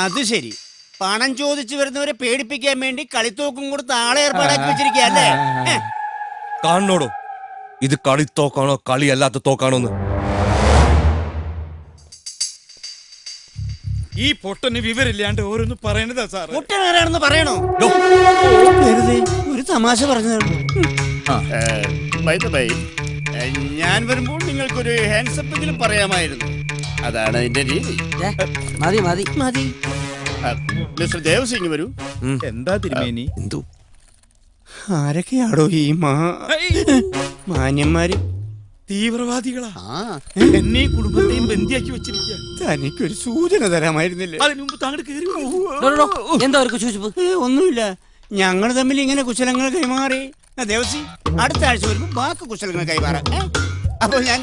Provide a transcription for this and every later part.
അത് ശരി. പണം ചോദിച്ചു വരുന്നവരെ പേടിപ്പിക്കാൻ വേണ്ടി കളിത്തോക്കും കൊടുത്ത് ആളെ ഏർപ്പാടാക്കി വെച്ചിരിക്കുക അല്ലേ? കാണണോടോ, ഇത് കളിത്തോക്കാണോ കളിയല്ലാത്ത തോക്കാണോന്ന്. ഈ പൊട്ടന് വിവരില്ലാണ്ട് ഓരോന്ന് പറയണതാ സാർ. പൊട്ടനാരാണെന്ന് പറയണോ? വെറുതെ ഒരു തമാശ പറഞ്ഞതാണ്. ഞാൻ വരുമ്പോൾ നിങ്ങൾക്കൊരു ഹാൻഡ്സപ്പെങ്കിലും പറയാമായിരുന്നു. അതാണ് എന്റെ രീതി. മതി മതി മതി. മിസ്റ്റർ ദേവസിംഗ് വരൂ. എന്താ തിരുമേനി? എന്തോ ആരൊക്കെയാടോ ഈ മാന്യന്മാര്? തീവ്രവാദികളാ. എന്നെ കുടുംബത്തെയും ബന്ധിയാക്കി വെച്ചിരിക്കുക. തനിക്കൊരു സൂചന തരാമായിരുന്നില്ലേ? അതിനു മുമ്പ് താങ്കൾ കേറി. എന്താ അവർക്ക് ചോദിച്ചപ്പോ? ഒന്നുമില്ല, ഞങ്ങൾ തമ്മിൽ ഇങ്ങനെ കുശലങ്ങൾ കൈമാറി. ദേവസി, അടുത്ത ആഴ്ച വരുമ്പോ ബാക്കി കുശലങ്ങൾ കൈമാറാം. അപ്പൊ ഞാൻ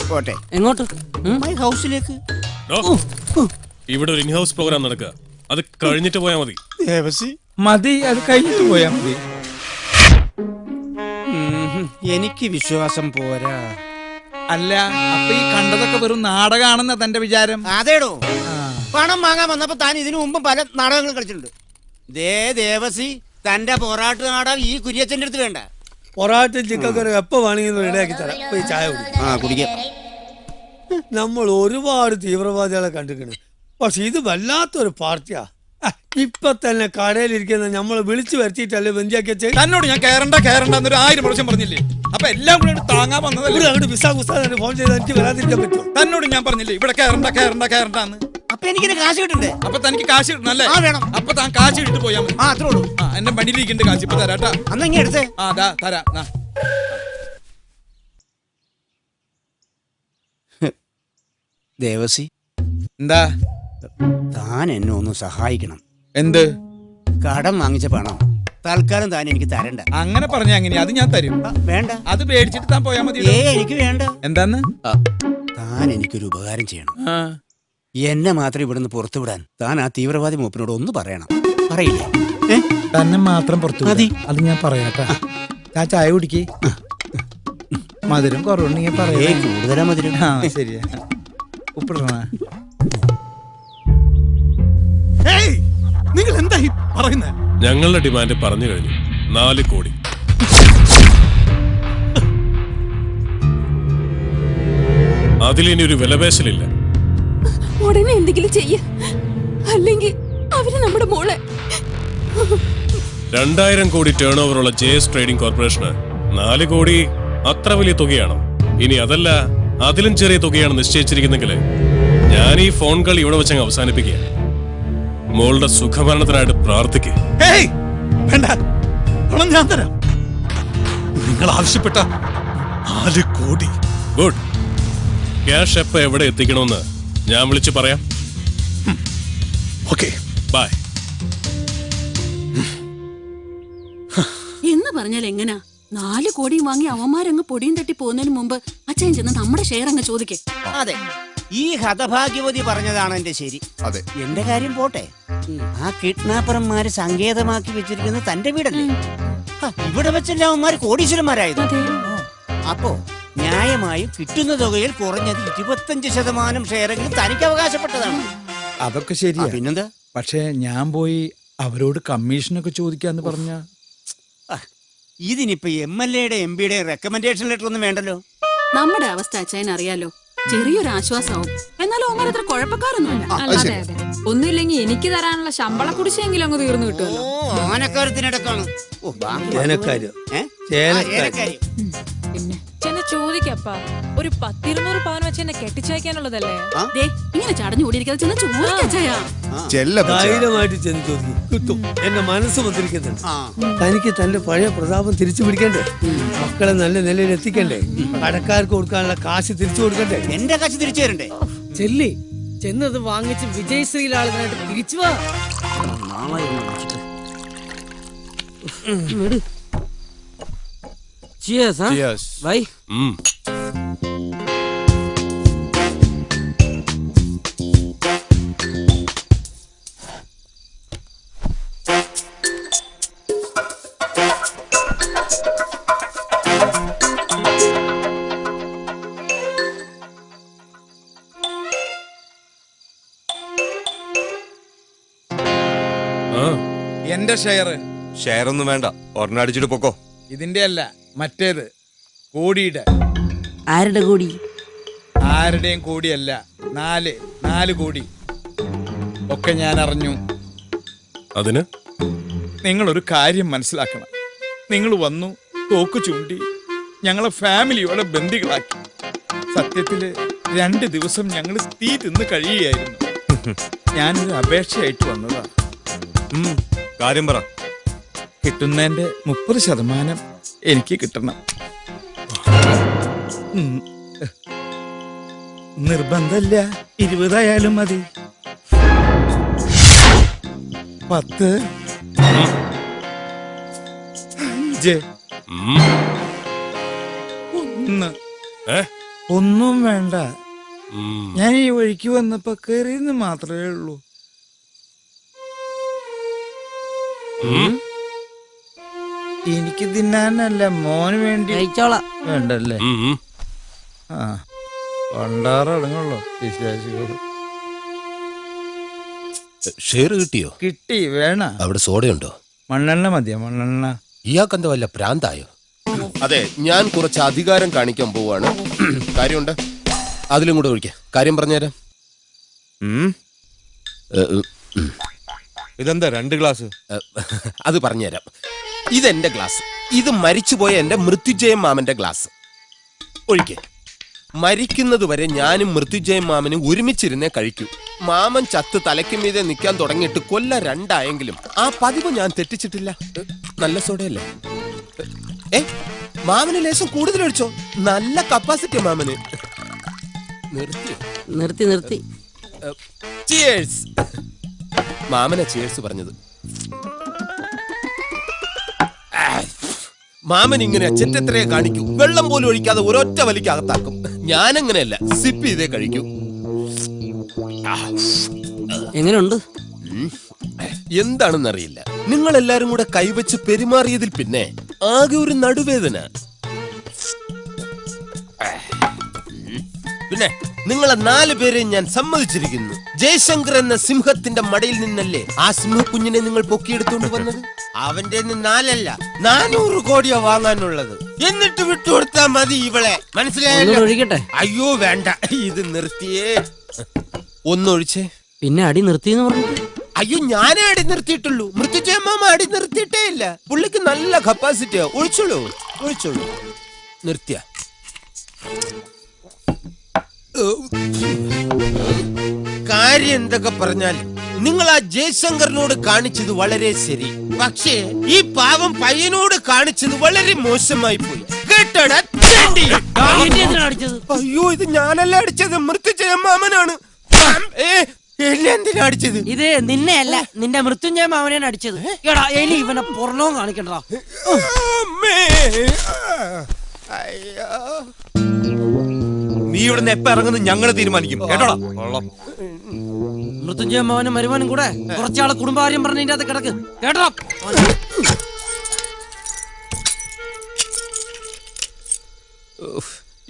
പോട്ടെ. എങ്ങോട്ട്? മൈ ഹൗസിലേക്ക്. ഇവിടെ ഒരു ഇൻഹൗസ് പ്രോഗ്രാം നടക്കുക, അത് കഴിഞ്ഞിട്ട് പോയാൽ മതി. ദേവസി മതി, അത് കഴിഞ്ഞിട്ട് പോയാ മതി. എനിക്ക് വിശ്വാസം പോരാ. അല്ല, അപ്പൊ ഈ കണ്ടതൊക്കെ വെറും നാടകമാണെന്ന തന്റെ വിചാരം? അതേടോ, പണം വാങ്ങാൻ വന്നപ്പോ താൻ ഇതിനു മുമ്പ് പല നാടകങ്ങൾ കളിച്ചിട്ടുണ്ട്. ദേവസി, തന്റെ പൊറാട്ട് നാടകം ഈ കുര്യച്ചന്റെ അടുത്ത് വേണ്ട. പൊറാട്ടും ചിക്കൻ കറി എപ്പോ വേണമെങ്കിലും റെഡിയാക്കി തരാം. പോയി ചായ കുടിക്കാം. നമ്മൾ ഒരുപാട് തീവ്രവാദികളെ കണ്ടിരിക്കണ്, പക്ഷെ ഇത് വല്ലാത്തൊരു പാർട്ടിയാ. ഇപ്പൊ തന്നെ കടയിലിരിക്കുന്ന നമ്മളെ വിളിച്ചു വരുത്തിയിട്ടല്ലേ ബന്ധിയാക്കി വെച്ചേ. തന്നോട് ഞാൻ കേറണ്ടെന്നൊരു 1000 പ്രാവശ്യം പറഞ്ഞില്ലേ? അപ്പൊ എല്ലാം കൂടെ താങ്ങാൻ വന്നതല്ലേ? അങ്ങോട്ട് വിസാ ഫോൺ ചെയ്ത് എനിക്ക് വരാതിരിക്കാൻ പറ്റുമോ? തന്നോട് ഞാൻ പറഞ്ഞില്ലേ ഇവിടെ കേറണ്ടെന്ന്? അപ്പൊ എനിക്ക് കാശ് കിട്ടണ്ടേ? അപ്പൊ തനിക്ക് കാശ് കിട്ടണല്ലേ? വേണം. അപ്പൊ താൻ കാശ് ഇട്ട് പോയാ മതി. അത്രേ ഉള്ളൂ. എന്റെ മടിയിലിരിക്കുന്നുണ്ട് കാശ്, ഇപ്പൊ തരാട്ടാ. അന്ന് ഇങ്ങനെ എടുത്തേ. തരാം. ദേവസി, എന്താ? താൻ എന്നെ ഒന്ന് സഹായിക്കണം. എന്ത്? കടം വാങ്ങിച്ച പണം തൽക്കാലം താൻ എനിക്ക് തരണ്ട. അങ്ങനെ പറഞ്ഞ അങ്ങനെ അത് ഞാൻ തരും. വേണ്ട, അത് പേടിച്ചിട്ട് താൻ പോയാ മതി. എനിക്ക് വേണ്ട. എന്താന്ന്? താൻ എനിക്കൊരു ഉപകാരം ചെയ്യണം. എന്നെ മാത്രം ഇവിടുന്ന് പുറത്തു വിടാൻ താൻ ആ തീവ്രവാദി മൂപ്പനോട് ഒന്ന് പറയണം. പറയില്ലേ? തന്നെ മാത്രം പുറത്തു മതി. അത് ഞാൻ പറയാട്ടാ. ചായ കുടിക്ക്. മധുരം കുറവുണ്ടെങ്കിൽ പറയേ. കൂടുതലാ മധുരം. ശരിയാ. ഉപ്പിടണ. നിങ്ങൾ എന്താ പറയുന്നത്? ഞങ്ങളുടെ ഡിമാൻഡ് പറഞ്ഞു കഴിഞ്ഞു. 4 കോടി. അതിലിനി ഒരു വിലപേശലില്ല. ഉടനെ എന്തെങ്കിലും ചെയ്യ, അല്ലെങ്കിൽ അവര് നമ്മുടെ മോളെ. 2000 കോടി ടേൺ ഓവറുള്ള JS ട്രേഡിംഗ് കോർപ്പറേഷന് 4 കോടി അത്ര വലിയ തുകയാണോ? ഇനി അതല്ല, അതിലും ചെറിയ തുകയാണ് നിശ്ചയിച്ചിരിക്കുന്നെങ്കിൽ ഞാൻ ഈ ഫോൺ കളി ഇവിടെ വെച്ചങ്ങ് അവസാനിപ്പിക്കുക. മോളുടെ സുഖമരണത്തിനായിട്ട് പ്രാർത്ഥിക്കുക. വേണ്ട, പണം ഞാൻ തരാം. നിങ്ങൾ ആവശ്യപ്പെട്ട 4 കോടി. ഗുഡ്. ക്യാഷ് എപ്പോ എവിടെ എത്തിക്കണമെന്ന് ഞാൻ വിളിച്ചു പറയാം. Okay, bye. എന്ന് പറഞ്ഞാൽ എങ്ങനാ? 4 കോടിയും വാങ്ങി അവന്മാരങ്ങ് പൊടിയും തട്ടി പോകുന്നതിന് മുമ്പ് അച്ഛൻ ചെന്ന് നമ്മുടെ ഷെയർ അങ്ങ് ചോദിക്കേ. അതെ, ഈ ഹതഭാഗ്യവതി പറഞ്ഞതാണ് എന്റെ ശരി. അതെ, എന്റെ കാര്യം പോട്ടെ. ആ കിഡ്നാപ്പർമാര് സങ്കേതമാക്കി വെച്ചിരിക്കുന്നത് തന്റെ വീടല്ലേ? ഇവിടെ വെച്ചല്ലേ അവന്മാര് കോടീശ്വരന്മാരായത്. അപ്പോ ന്യായമായും കിട്ടുന്ന തുകയിൽ കുറഞ്ഞത് 25% ഷെയറെങ്കിലും തനിക്ക് അവകാശപ്പെട്ടതാണ്. അതൊക്കെ ശരിയാ. പിന്നെന്താ? പക്ഷെ ഞാൻ പോയി അവരോട് കമ്മീഷനൊക്കെ ചോദിക്കാന്ന് പറഞ്ഞ ഇതിനിപ്പോ MLA-യുടെ MP-യുടെ റെക്കമെൻഡേഷൻ ലെറ്റർ ഒന്നും വേണ്ടല്ലോ. നമ്മുടെ അവസ്ഥ അച്ഛൻ അറിയാലോ. ചെറിയൊരു ആശ്വാസമാവും. എന്നാലും അവന്മാർ അത്ര കുഴപ്പക്കാരൊന്നുമില്ല. ഒന്നുമില്ലെങ്കിൽ എനിക്ക് തരാനുള്ള ശമ്പള കുടിശ്ശെങ്കിലും അങ്ങ് തീർന്നു കിട്ടുമല്ലോ. ആനക്കാര്യത്തിനടക്കാണ്. പിന്നെ ചെന്നെ ചോദിക്കപ്പാ, ഒരു 10-200 പവൻ വെച്ച് എന്നെ കെട്ടിച്ചയക്കാനുള്ളതല്ലേ? ഇങ്ങനെ ചടഞ്ഞു കൂടിയിരിക്കാതെ ചെന്ന് ചോദിക്കച്ചായാ. ധൈര്യമായിട്ട് ചെന്ന് ചോദിക്കും, കിട്ടും. എന്റെ മനസ്സ് മുദ്രിക്കുന്നുണ്ട്. തനിക്ക് തന്റെ പഴയ പ്രതാപം തിരിച്ചു പിടിക്കണ്ടേ? മക്കളെ നല്ല നിലയിൽ എത്തിക്കണ്ടേ? കടക്കാർക്ക് കൊടുക്കാനുള്ള കാശ് തിരിച്ചു കൊടുക്കണ്ടേ? എന്റെ കാശ് തിരിച്ചു തരണ്ടേ? ചെല്ലി ചെന്നത് വാങ്ങിച്ച് വിജയശ്രീലാളനായിട്ട് തിരിച്ചു വാ. Cheers, huh? Cheers. Bye. Share? Share ഒന്നും വേണ്ട, ഒരെണ്ണം അടിച്ചിട്ട് പൊക്കോ. ഇതിന്റെ അല്ല, മറ്റേത് കോടിയുടെ. ആരുടെ കൂടി? ആരുടെയും കോടിയല്ല, 4 കോടി ഒക്കെ ഞാൻ അറിഞ്ഞു. അതിന് നിങ്ങളൊരു കാര്യം മനസ്സിലാക്കണം. നിങ്ങൾ വന്നു, തോക്ക് ചൂണ്ടി ഞങ്ങളെ ഫാമിലിയോടെ ബന്ദികളാക്കി. സത്യത്തില് 2 ദിവസം ഞങ്ങൾ തീ തിന്ന് കഴിയുകയായിരുന്നു. ഞാനൊരു അപേക്ഷയായിട്ട് വന്നതാ. കാര്യം പറ. കിട്ടുന്നതിന്റെ 30% എനിക്ക് കിട്ടണം. നിർബന്ധമില്ല, 20 ആയാലും മതി. 10, 5, 1. ഏ? ഒന്നും വേണ്ട. ഉം. ഞാൻ ഈ വഴിക്ക് വന്നപ്പോ കയറിയെന്ന് മാത്രമേ ഉള്ളൂ. എനിക്ക് തിന്നാനല്ല, മോന് വേണ്ടി. വേണ്ടല്ലേ? ആ, പണ്ടാറടങ്ങുള്ളൂ വിശ്വാസികൾ. ഷെയർ കിട്ടിയോ? കിട്ടി. വേണ? അവിടെ സോഡയുണ്ടോ? മണ്ണെണ്ണ മതിയോ? മണ്ണെണ്ണ. ഇയാൾക്കെന്താ വല്ല പ്രാന്തായോ? അതെ, ഞാൻ കുറച്ച് അധികാരം കാണിക്കാൻ പോവാണ്. കാര്യമുണ്ട്, അതിലും കൂടെ ഒഴിക്കാം. കാര്യം പറഞ്ഞുതരാം. ഇതെന്താ 2 ഗ്ലാസ്? അത് പറഞ്ഞുതരാം. ഇതെന്റെ ഗ്ലാസ്, ഇത് മരിച്ചുപോയ എന്റെ മൃത്യുജയം മാമന്റെ ഗ്ലാസ്. ഒഴിക്കേ. മരിക്കുന്നത് വരെ ഞാനും മൃത്യുജയം മാമനും ഒരുമിച്ചിരുന്നേ കഴിക്കൂ. മാമൻ ചത്ത് തലയ്ക്ക് മീതെ നിൽക്കാൻ തുടങ്ങിയിട്ട് കൊല്ലം 2 ആയെങ്കിലും ആ പതിവ് ഞാൻ തെറ്റിച്ചിട്ടില്ല. നല്ല സോഡയല്ലേ? മാമന് ലേശം കൂടുതൽ ഒഴിച്ചോ, നല്ല കപ്പാസിറ്റി മാമന്. നിർത്തി. ചിയേഴ്സ്. മാമനെ ചിയേഴ്സ് പറഞ്ഞത്. മാമൻ ഇങ്ങനെ ചെറ്റത്രയെ കാണിക്കൂ. വെള്ളം പോലും ഒഴിക്കാതെ ഒരൊറ്റ വലിക്ക് അകത്താക്കും. ഞാനങ്ങനെയല്ല, സിപ്പ് ചെയ്തേ കഴിക്കൂ. എങ്ങനെയുണ്ട്? എന്താണെന്നറിയില്ല, നിങ്ങൾ എല്ലാരും കൂടെ കൈവച്ച് പെരുമാറിയതിൽ പിന്നെ ആകെ ഒരു നടുവേദന. പിന്നെ നിങ്ങളെ 4 പേരെയും ഞാൻ സമ്മതിച്ചിരിക്കുന്നു. ജയശങ്കർ എന്ന സിംഹത്തിന്റെ മടയിൽ നിന്നല്ലേ ആ സിംഹക്കുഞ്ഞിനെ നിങ്ങൾ പൊക്കിയെടുത്തോണ്ട് വന്നത്? അവന്റെ 4 അല്ല 400 കോടിയാ വാങ്ങാനുള്ളത്. എന്നിട്ട് വിട്ടുകൊടുത്താ മതി ഇവളെ. മനസ്സിലായല്ലോ? ഒഴിക്കട്ടെ? അയ്യോ വേണ്ട, ഇത് നിർത്തിയേ. ഒന്നൊഴിച്ചേ. പിന്നെ അടി നിർത്തിന്ന് പറഞ്ഞു? അയ്യോ, ഞാനേ അടി നിർത്തിയിട്ടുള്ളൂ. മൃത്യുജയമാമ അടി നിർത്തിയിട്ടേ ഇല്ല. പുള്ളിക്ക് നല്ല കപ്പാസിറ്റിയാ. ഒഴിച്ചോളൂ. നിർത്തിയ കാര്യം എന്തൊക്കെ പറഞ്ഞാലും നിങ്ങൾ ആ ജയശങ്കറിനോട് കാണിച്ചത് വളരെ ശരി. പക്ഷേ ഈ പാവം പയ്യനോട് കാണിച്ചത് വളരെ മോശമായി പോയി. കേട്ടോടാ? അയ്യോ, ഇത് ഞാനല്ല അടിച്ചത്, മൃത്യുജയമാമനാണ്. എന്നെ എന്തിനാ അടിച്ചത്? ഇത് നിന്നെ അല്ല, നിന്റെ മൃത്യുഞ്ജയ മാമനെയാണ് അടിച്ചത്. എടാ, ഇനി ഇവനെ പുറണോ കാണിക്കണ്ടാ. നീ ഇവിടുന്ന് എപ്പ ഇറങ്ങുന്നത് ഞങ്ങൾ തീരുമാനിക്കും, കേട്ടോടാ. മൃത്യുഞ്ജയ മാമനും മരുമാനും കൂടെ കുറച്ചാളെ കുടുംബകാര്യം പറഞ്ഞ ഇതിന്റെ അകത്ത് കിടക്ക്, കേട്ടോ?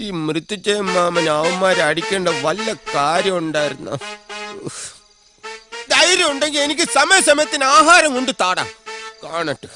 ഈ മൃത്യുജയമാമൻ അവന്മാരെ അടിക്കേണ്ട വല്ല കാര്യം ഉണ്ടായിരുന്ന? ധൈര്യം ഉണ്ടെങ്കിൽ എനിക്ക് സമയത്തിന് ആഹാരം കൊണ്ട് താടാ, കാണട്ടെ.